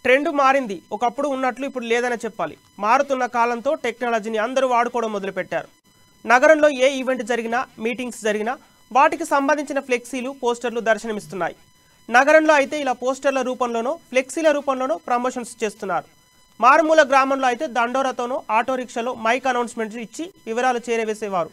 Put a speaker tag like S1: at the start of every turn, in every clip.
S1: Trend మారింది. ఒకప్పుడు ఉన్నట్లు ఇప్పుడు లేదని చెప్పాలి. మారుతున్న కాలంతో టెక్నాలజీని అందరూ వాడుకోవడం మొదలుపెట్టారు. నగరంలో ఏ ఈవెంట్ జరిగినా, మీటింగ్స్ జరిగినా వాటికి సంబంధించిన ఫ్లెక్సీలు, పోస్టర్లు దర్శనమిస్తున్నాయి. నగరంలో అయితే ఇలా పోస్టర్ల రూపంలోనో, ఫ్లెక్సీల రూపంలోనో ప్రమోషన్స్ చేస్తున్నారు. మారుమూల గ్రామంలో అయితే దండోరాతోనో, ఆటో రిక్షాలో మైక్ అనౌన్స్మెంట్స్ ఇచ్చి వివరాలు చేరవేసేవారు.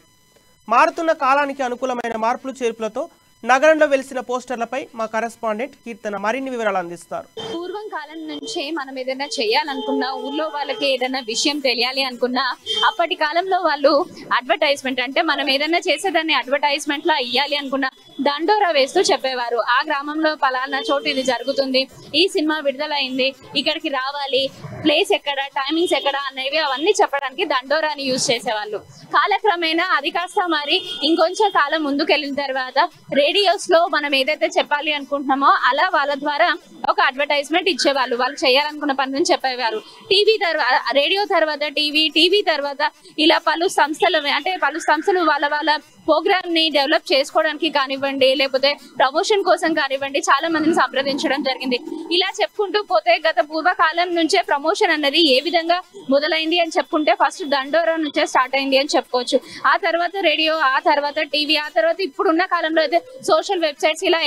S1: మారుతున్న కాలానికి అనుకూలమైన మార్పులు చేర్పులతో నగరంలో వెలిసిన పోస్టర్లపై మా కరెస్పాండెంట్ కీర్తన మరిన్ని వివరాలు అందిస్తారు.
S2: పూర్వం కాలం నుంచే మనం ఏదైనా చేయాలనుకున్నా, ఊర్లో వాళ్ళకి ఏదైనా విషయం తెలియాలి అనుకున్నా, అప్పటి కాలంలో వాళ్ళు అడ్వర్టైజ్మెంట్ అంటే మనం ఏదైనా చేసేదాన్ని అడ్వర్టైజ్మెంట్ లా ఇయ్యాలి అనుకున్నా దండోరా వేస్తూ చెప్పేవారు. ఆ గ్రామంలో పలానా చోటు ఇది జరుగుతుంది, ఈ సినిమా విడుదలైంది, ఇక్కడికి రావాలి, ప్లేస్ ఎక్కడ, టైమింగ్స్ ఎక్కడ అనేవి అవన్నీ చెప్పడానికి దండోరాని యూజ్ చేసేవాళ్ళు. కాలక్రమేణా అది కాస్త మరి ఇంకొంచెం కాలం ముందుకెళ్ళిన తర్వాత రేడియోస్ లో మనం ఏదైతే చెప్పాలి అనుకుంటున్నామో అలా వాళ్ళ ద్వారా ఒక అడ్వర్టైజ్మెంట్ ఇచ్చేవాళ్ళు. వాళ్ళు చేయాలనుకున్న పనులను చెప్పేవారు. టీవీ తర్వాత రేడియో, తర్వాత టీవీ తర్వాత ఇలా పలు సంస్థలు వాళ్ళ ప్రోగ్రామ్ ని డెవలప్ చేసుకోవడానికి కానివ్వండి, లేకపోతే ప్రమోషన్ కోసం కానివ్వండి, చాలా మందిని సంప్రదించడం జరిగింది. ఇలా చెప్పుకుంటూ పోతే గత పూర్వకాలం నుంచే ప్రమోషన్ అన్నది ఏ విధంగా మొదలైంది అని చెప్పుకుంటే ఫస్ట్ దండోరా నుంచే స్టార్ట్ అయింది అని చెప్పుకోవచ్చు. ఆ తర్వాత రేడియో, ఆ తర్వాత టీవీ, ఆ తర్వాత ఇప్పుడున్న కాలంలో అయితే సోషల్ వెబ్సైట్స్ ఇలా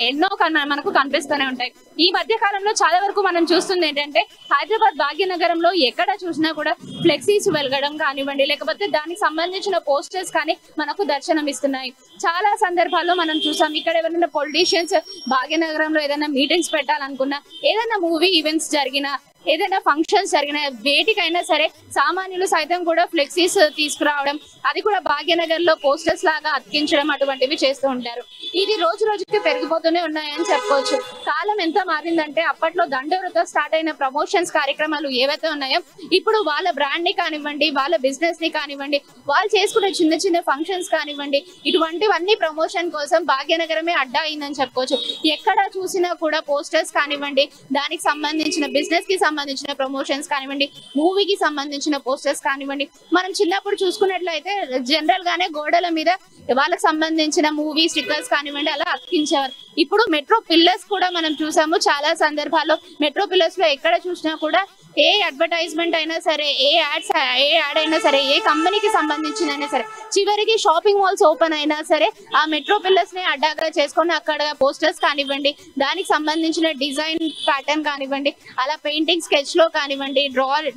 S2: ఎన్నో మనకు కనిపిస్తూనే ఉంటాయి. ఈ మధ్య కాలంలో చాలా వరకు మనం చూస్తుంది ఏంటంటే హైదరాబాద్ భాగ్యనగరంలో ఎక్కడ చూసినా కూడా ఫ్లెక్సీస్ వెలగడం కానివ్వండి, లేకపోతే దానికి సంబంధించిన పోస్టర్స్ కానీ మనకు దర్శనమిస్తున్నాయి. చాలా సందర్భాల్లో మనం చూసాం. ఇక్కడ ఎవరైనా పొలిటీషియన్స్ భాగ్యనగరంలో ఏదైనా మీటింగ్స్ పెట్టాలనుకున్నా, ఏదైనా మూవీ ఈవెంట్స్ జరిగినా, ఏదైనా ఫంక్షన్స్ జరిగిన వేటికైనా సరే సామాన్యులు సైతం కూడా ఫ్లెక్సీస్ తీసుకురావడం, అది కూడా భాగ్యనగర్ లో పోస్టర్స్ లాగా అతికించడం అటువంటివి చేస్తూ ఉంటారు. ఇది రోజు రోజుకి పెరిగిపోతూనే ఉన్నాయని చెప్పుకోవచ్చు. కాలం ఎంత మారిందంటే అప్పట్లో దండోరతో స్టార్ట్ అయిన ప్రమోషన్స్ కార్యక్రమాలు ఏవైతే ఉన్నాయో ఇప్పుడు వాళ్ళ బ్రాండ్ ని కానివ్వండి, వాళ్ళ బిజినెస్ ని కానివ్వండి, వాళ్ళు చేసుకునే చిన్న చిన్న ఫంక్షన్స్ కానివ్వండి, ఇటువంటివన్నీ ప్రమోషన్ కోసం భాగ్యనగరమే అడ్డా అయిందని చెప్పుకోవచ్చు. ఎక్కడ చూసినా కూడా పోస్టర్స్ కానివ్వండి, దానికి సంబంధించిన బిజినెస్ కి సంబంధించిన ప్రమోషన్స్ కానివ్వండి, మూవీకి సంబంధించిన పోస్టర్స్ కానివ్వండి, మనం చిన్నప్పుడు చూసుకున్నట్లయితే జనరల్ గానే గోడల మీద వాళ్ళకి సంబంధించిన మూవీ స్టిక్కర్స్ కానివ్వండి అలా అతికించేవారు. ఇప్పుడు మెట్రో పిల్లర్స్ కూడా మనం చూసాము. చాలా సందర్భాల్లో మెట్రో పిల్లర్స్ లో ఎక్కడ చూసినా కూడా ఏ అడ్వర్టైజ్మెంట్ అయినా సరే, ఏ యాడ్ అయినా సరే, ఏ కంపెనీకి సంబంధించిన సరే, చివరికి షాపింగ్ మాల్స్ ఓపెన్ అయినా సరే ఆ మెట్రో పిల్లర్స్ ని అడ్డాగా చేసుకొని అక్కడ పోస్టర్స్ కానివ్వండి, దానికి సంబంధించిన డిజైన్ ప్యాటర్న్ కానివ్వండి, అలా పెయింటింగ్ స్కెచ్ లో కానివ్వండి,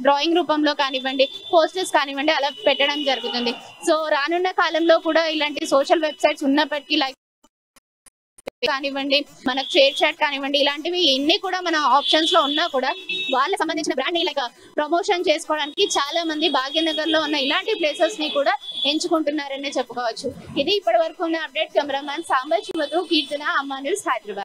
S2: డ్రాయింగ్ రూపంలో కానివ్వండి, పోస్టర్స్ కానివ్వండి అలా పెట్టడం జరుగుతుంది. సో రానున్న కాలంలో కూడా ఇలాంటి సోషల్ వెబ్సైట్స్ ఉన్నప్పటికీ లైక్ కానివ్వండి, మనకు షేర్ చాట్ కానివ్వండి, ఇలాంటివి ఎన్ని కూడా మన ఆప్షన్స్ లో ఉన్నా కూడా వాళ్ళకి సంబంధించిన బ్రాండ్ ని లైక్ ప్రమోషన్ చేసుకోవడానికి చాలా మంది భాగ్యనగర్ లో ఉన్న ఇలాంటి ప్లేసెస్ ని కూడా ఎంచుకుంటున్నారని చెప్పుకోవచ్చు. ఇది ఇప్పటి వరకు ఉన్న అప్డేట్. కెమెరామ్యాన్ సాంబశివతో కీర్తన, అమ్మా న్యూస్, హైదరాబాద్.